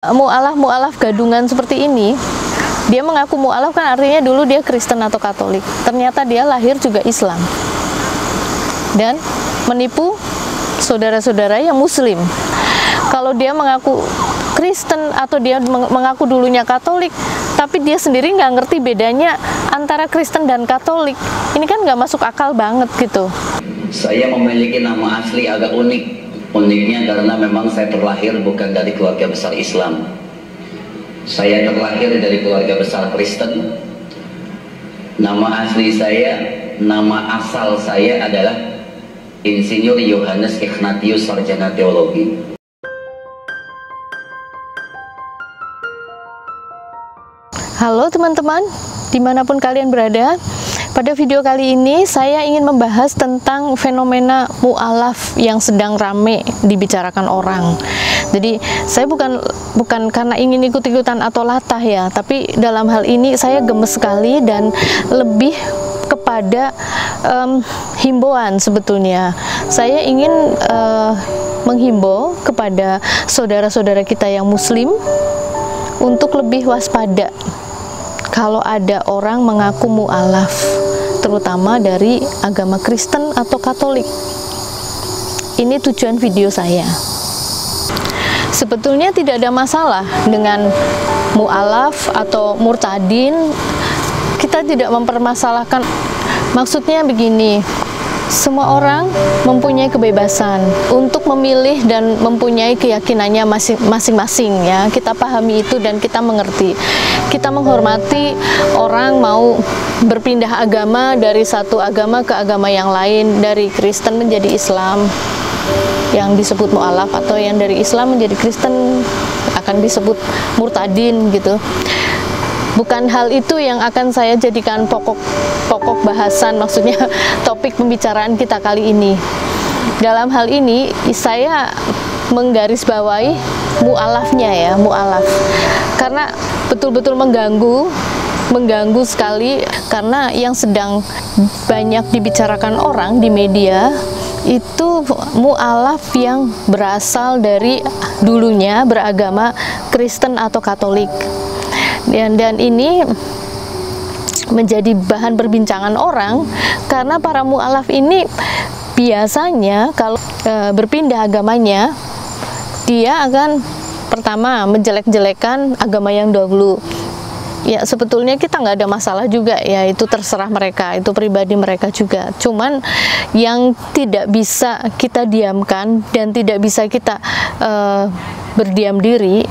Mu'alaf gadungan seperti ini, dia mengaku mu'alaf kan artinya dulu dia Kristen atau Katolik, ternyata dia lahir juga Islam dan menipu saudara-saudara yang Muslim. Kalau dia mengaku Kristen atau dia mengaku dulunya Katolik, tapi dia sendiri nggak ngerti bedanya antara Kristen dan Katolik, ini kan nggak masuk akal banget gitu. Saya memiliki nama asli agak unik. Uniknya karena memang saya terlahir bukan dari keluarga besar Islam. Saya terlahir dari keluarga besar Kristen. Nama asli saya, nama asal saya adalah Insinyur Yohanes Ignatius Sarjana Teologi. Halo teman-teman, dimanapun kalian berada. Pada video kali ini saya ingin membahas tentang fenomena mu'alaf yang sedang rame dibicarakan orang. Jadi saya bukan karena ingin ikut-ikutan atau latah ya, tapi dalam hal ini saya gemes sekali dan lebih kepada himbauan sebetulnya. Saya ingin menghimbau kepada saudara-saudara kita yang Muslim untuk lebih waspada kalau ada orang mengaku mu'alaf, terutama dari agama Kristen atau Katolik. Ini tujuan video saya. Sebetulnya tidak ada masalah dengan mu'alaf atau murtadin. Kita tidak mempermasalahkan. Maksudnya begini, semua orang mempunyai kebebasan untuk memilih dan mempunyai keyakinannya masing-masing ya. Kita pahami itu dan kita mengerti. Kita menghormati orang mau berpindah agama dari satu agama ke agama yang lain, dari Kristen menjadi Islam yang disebut mu'alaf, atau yang dari Islam menjadi Kristen akan disebut murtadin gitu. Bukan hal itu yang akan saya jadikan pokok bahasan, maksudnya topik pembicaraan kita kali ini. Dalam hal ini saya menggarisbawahi mu'alafnya ya, mu'alaf. Karena betul-betul mengganggu sekali, karena yang sedang banyak dibicarakan orang di media itu mu'alaf yang berasal dari dulunya beragama Kristen atau Katolik. Dan ini menjadi bahan perbincangan orang karena para mu'alaf ini biasanya kalau berpindah agamanya, dia akan pertama menjelek-jelekan agama yang dahulu. Ya sebetulnya kita nggak ada masalah juga ya, itu terserah mereka, itu pribadi mereka juga. Cuman yang tidak bisa kita diamkan dan tidak bisa kita berdiam diri,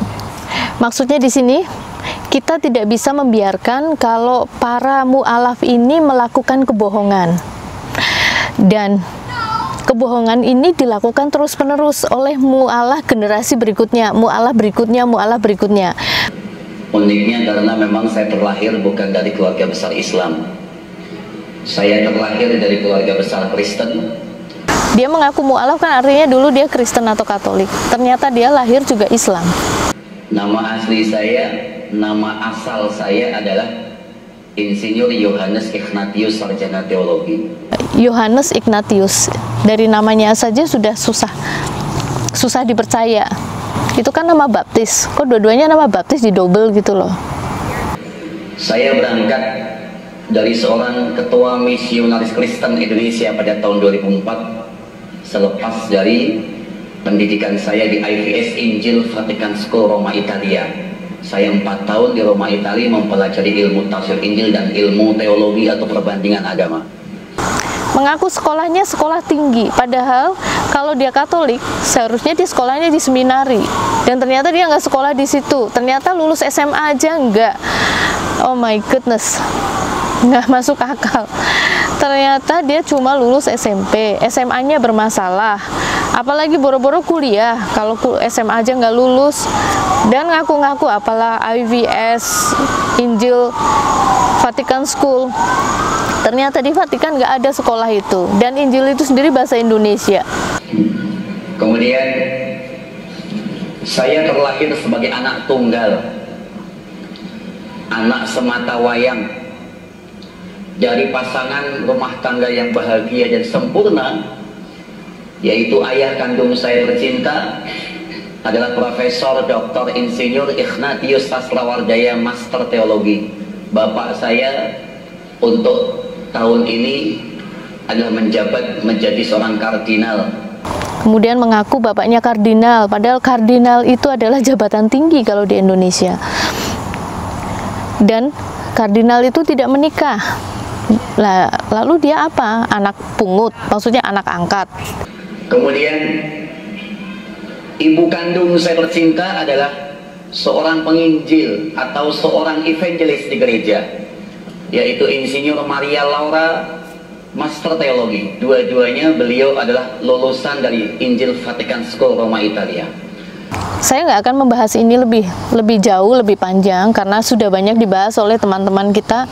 maksudnya di sini kita tidak bisa membiarkan kalau para mu'alaf ini melakukan kebohongan, dan kebohongan ini dilakukan terus-menerus oleh mu'alaf generasi berikutnya, mu'alaf berikutnya. Uniknya karena memang saya terlahir bukan dari keluarga besar Islam. Saya terlahir dari keluarga besar Kristen. Dia mengaku mu'alaf kan artinya dulu dia Kristen atau Katolik, ternyata dia lahir juga Islam. Nama asli saya, nama asal saya adalah Insinyur Yohanes Ignatius Sarjana Teologi. Yohanes Ignatius, dari namanya saja sudah susah dipercaya. Itu kan nama baptis, kok dua-duanya nama baptis di double gitu loh. Saya berangkat dari seorang ketua misionaris Kristen Indonesia pada tahun 2004 selepas dari pendidikan saya di IVS Injil Vatican School Roma Italia. Saya 4 tahun di Roma Italia mempelajari ilmu tafsir Injil dan ilmu teologi atau perbandingan agama. Mengaku sekolahnya sekolah tinggi, padahal kalau dia Katolik seharusnya dia sekolahnya di seminari, dan ternyata dia nggak sekolah di situ. Ternyata lulus SMA aja nggak. Oh my goodness, nggak masuk akal. Ternyata dia cuma lulus SMP, SMA-nya bermasalah, apalagi boro-boro kuliah. Kalau SMA aja nggak lulus, dan ngaku-ngaku apalah IVS Injil Vatican School. Ternyata di Vatikan nggak ada sekolah itu, dan Injil itu sendiri bahasa Indonesia. Kemudian saya terlahir sebagai anak tunggal, anak semata wayang dari pasangan rumah tangga yang bahagia dan sempurna, yaitu ayah kandung saya tercinta adalah Profesor Dr. Insinyur Ignatius Sastrawardaya, Master Teologi. Bapak saya untuk tahun ini adalah menjabat menjadi seorang kardinal. Kemudian mengaku bapaknya kardinal, padahal kardinal itu adalah jabatan tinggi kalau di Indonesia. Dan kardinal itu tidak menikah. Lalu dia apa? Anak pungut, maksudnya anak angkat. Kemudian ibu kandung saya tercinta adalah seorang penginjil atau seorang evangelis di gereja, yaitu Insinyur Maria Laura, Master Teologi. Dua-duanya beliau adalah lulusan dari Injil Vatican School Roma, Italia. Saya nggak akan membahas ini lebih jauh, lebih panjang, karena sudah banyak dibahas oleh teman-teman kita,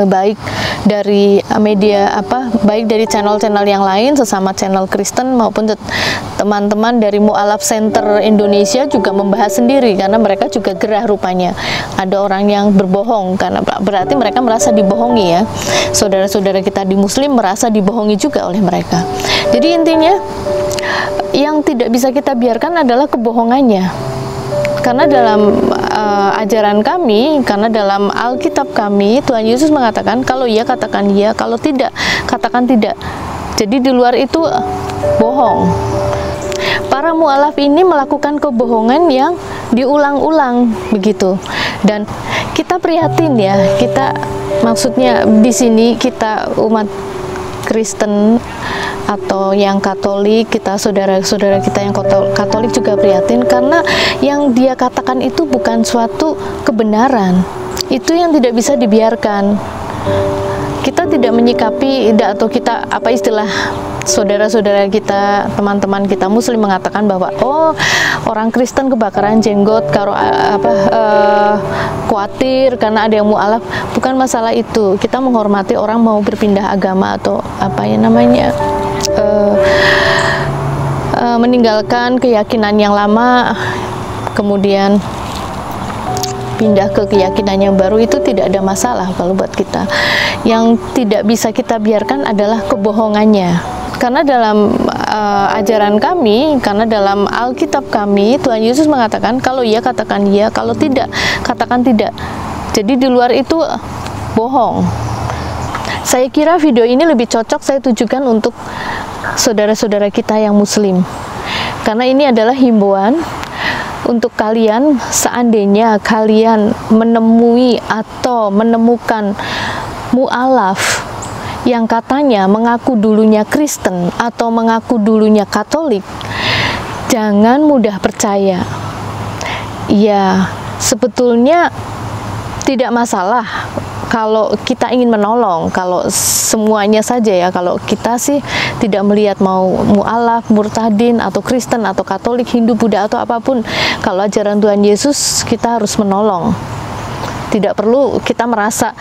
baik dari media baik dari channel-channel yang lain, sesama channel Kristen, maupun teman-teman dari Mu'alaf Center Indonesia juga membahas sendiri, karena mereka juga gerah rupanya. Ada orang yang berbohong, karena berarti mereka merasa dibohongi ya. Saudara-saudara kita di Muslim merasa dibohongi juga oleh mereka. Jadi intinya, yang tidak bisa kita biarkan adalah kebohongannya. Karena dalam ajaran kami, karena dalam Alkitab kami, Tuhan Yesus mengatakan, kalau iya katakan iya, kalau tidak katakan tidak. Jadi di luar itu bohong. Para mu'alaf ini melakukan kebohongan yang diulang-ulang begitu. Dan kita prihatin ya, kita maksudnya di sini kita umat Kristen atau yang Katolik, kita saudara-saudara kita yang Katolik juga prihatin, karena yang dia katakan itu bukan suatu kebenaran. Itu yang tidak bisa dibiarkan. Kita tidak menyikapi, atau kita istilah saudara-saudara kita, teman-teman kita Muslim mengatakan bahwa orang Kristen kebakaran jenggot kalau khawatir karena ada yang mu'alaf. Bukan masalah itu. Kita menghormati orang mau berpindah agama atau meninggalkan keyakinan yang lama kemudian pindah ke keyakinan yang baru, itu tidak ada masalah kalau buat kita. Yang tidak bisa kita biarkan adalah kebohongannya. Karena dalam ajaran kami, karena dalam Alkitab kami, Tuhan Yesus mengatakan, kalau iya katakan iya, kalau tidak katakan tidak. Jadi di luar itu bohong. Saya kira video ini lebih cocok saya tujukan untuk saudara-saudara kita yang Muslim, karena ini adalah himbauan untuk kalian. Seandainya kalian menemui atau menemukan mu'alaf yang katanya mengaku dulunya Kristen atau mengaku dulunya Katolik, jangan mudah percaya. Ya, sebetulnya tidak masalah kalau kita ingin menolong, kalau semuanya saja ya. Kalau kita sih tidak melihat mau mu'alaf, murtadin, atau Kristen, atau Katolik, Hindu, Buddha, atau apapun. Kalau ajaran Tuhan Yesus, kita harus menolong. Tidak perlu kita merasa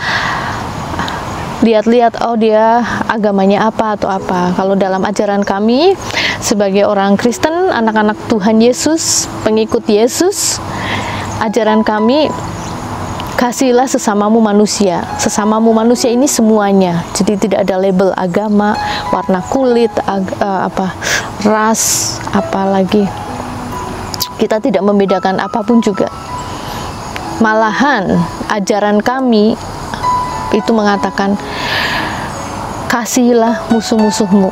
lihat-lihat, dia agamanya apa atau apa. Kalau dalam ajaran kami, sebagai orang Kristen, anak-anak Tuhan Yesus, pengikut Yesus, ajaran kami, kasihilah sesamamu manusia. Sesamamu manusia ini semuanya. Jadi tidak ada label agama, warna kulit, ras, apalagi. Kita tidak membedakan apapun juga. Malahan ajaran kami itu mengatakan, kasihilah musuh-musuhmu,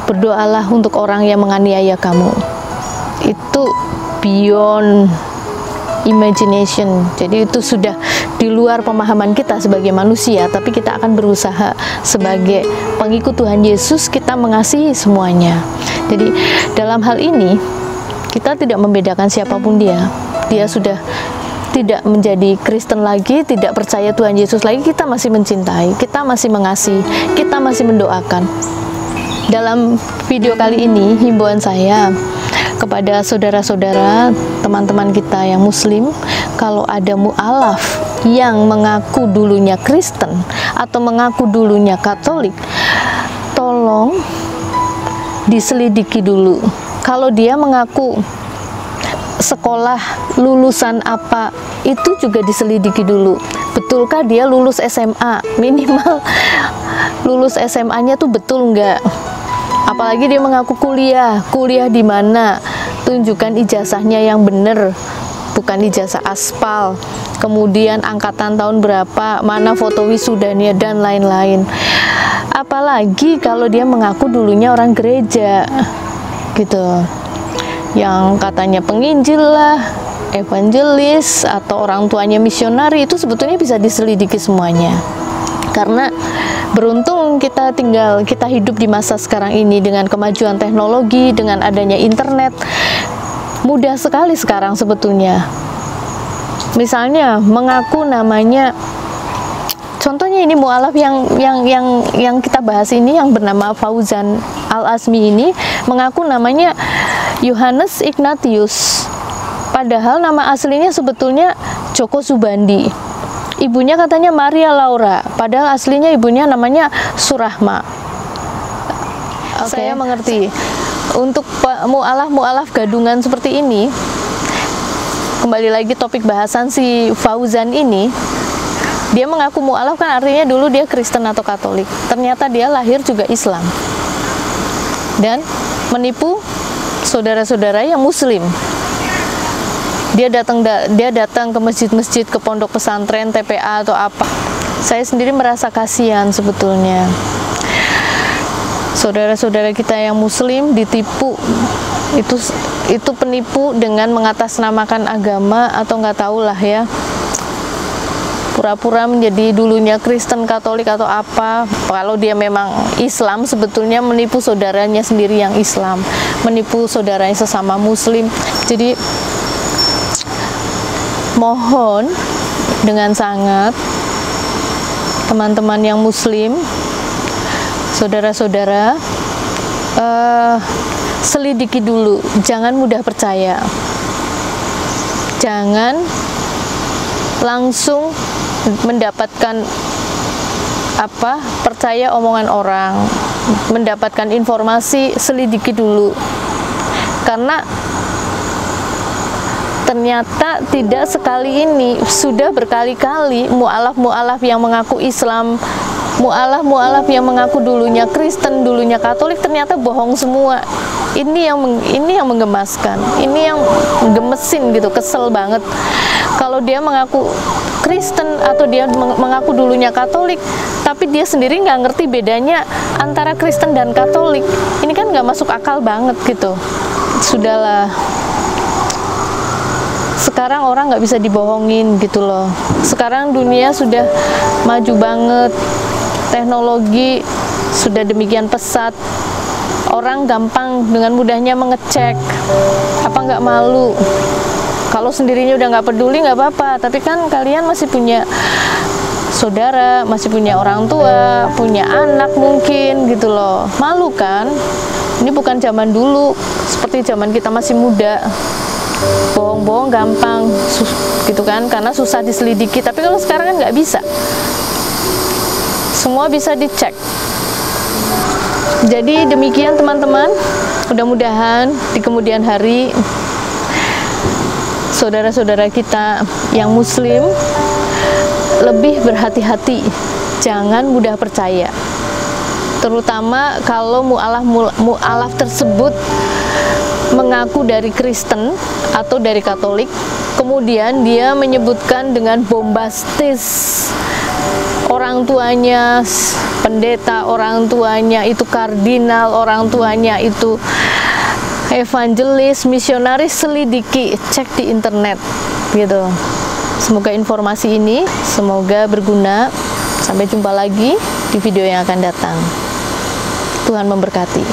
berdoalah untuk orang yang menganiaya kamu. Itu beyond imagination. Jadi itu sudah di luar pemahaman kita sebagai manusia, tapi kita akan berusaha sebagai pengikut Tuhan Yesus, kita mengasihi semuanya. Jadi dalam hal ini kita tidak membedakan siapapun dia. Dia sudah tidak menjadi Kristen lagi, tidak percaya Tuhan Yesus lagi, kita masih mencintai, kita masih mengasihi, kita masih mendoakan. Dalam video kali ini, himbauan saya kepada saudara-saudara, teman-teman kita yang Muslim, kalau ada mu'alaf yang mengaku dulunya Kristen atau mengaku dulunya Katolik, tolong diselidiki dulu. Kalau dia mengaku sekolah lulusan apa, itu juga diselidiki dulu. Betulkah dia lulus SMA? Minimal lulus SMA-nya tuh betul nggak? Apalagi dia mengaku kuliah di mana? tunjukkan ijazahnya yang benar, bukan ijazah aspal. Kemudian angkatan tahun berapa, mana foto wisudanya, dan lain-lain. Apalagi kalau dia mengaku dulunya orang gereja, gitu, yang katanya penginjil lah, evangelis, atau orang tuanya misionari. Itu sebetulnya bisa diselidiki semuanya. Karena beruntung kita hidup di masa sekarang ini dengan kemajuan teknologi, dengan adanya internet, mudah sekali sekarang sebetulnya. Misalnya mengaku namanya, contohnya ini mu'alaf yang kita bahas ini, yang bernama Fauzan Al-Azmi ini, mengaku namanya Yohanes Ignatius, padahal nama aslinya sebetulnya Joko Subandi. Ibunya katanya Maria Laura, padahal aslinya ibunya namanya Surahma. Saya mengerti. Untuk mu'alaf gadungan seperti ini, kembali lagi topik bahasan si Fauzan ini, dia mengaku mu'alaf kan artinya dulu dia Kristen atau Katolik. Ternyata dia lahir juga Islam. Dan menipu saudara-saudara yang Muslim. Dia datang ke masjid-masjid, ke pondok pesantren, TPA atau apa. Saya sendiri merasa kasihan sebetulnya. Saudara-saudara kita yang Muslim ditipu. Itu penipu dengan mengatasnamakan agama atau nggak tahu lah ya. Pura-pura menjadi dulunya Kristen, Katolik atau apa. Kalau dia memang Islam, sebetulnya menipu saudaranya sendiri yang Islam, menipu saudaranya sesama Muslim. Jadi mohon dengan sangat teman-teman yang Muslim, saudara-saudara, selidiki dulu, jangan mudah percaya, jangan langsung mendapatkan percaya omongan orang, mendapatkan informasi, selidiki dulu, karena ternyata tidak sekali ini, sudah berkali-kali mu'alaf yang mengaku Islam, mu'alaf yang mengaku dulunya Kristen, dulunya Katolik, ternyata bohong semua. Ini yang menggemaskan, ini yang gemesin gitu, kesel banget. Kalau dia mengaku Kristen atau dia mengaku dulunya Katolik, tapi dia sendiri nggak ngerti bedanya antara Kristen dan Katolik. Ini kan nggak masuk akal banget gitu. Sudahlah. Sekarang orang nggak bisa dibohongin gitu loh. Sekarang dunia sudah maju banget, teknologi sudah demikian pesat, orang gampang dengan mudahnya mengecek. Apa nggak malu? Kalau sendirinya udah nggak peduli nggak apa-apa, tapi kan kalian masih punya saudara, masih punya orang tua, punya anak mungkin gitu loh. Malu kan? Ini bukan zaman dulu seperti zaman kita masih muda. Bohong-bohong gampang gitu kan, karena susah diselidiki. Tapi kalau sekarang kan nggak bisa, semua bisa dicek. Jadi demikian teman-teman, mudah-mudahan di kemudian hari saudara-saudara kita yang Muslim lebih berhati-hati, jangan mudah percaya, terutama kalau mu'alaf tersebut mengaku dari Kristen atau dari Katolik, kemudian dia menyebutkan dengan bombastis orang tuanya pendeta, orang tuanya itu kardinal, orang tuanya itu evangelis, misionaris. Selidiki, cek di internet gitu. Semoga informasi ini semoga berguna. Sampai jumpa lagi di video yang akan datang. Tuhan memberkati.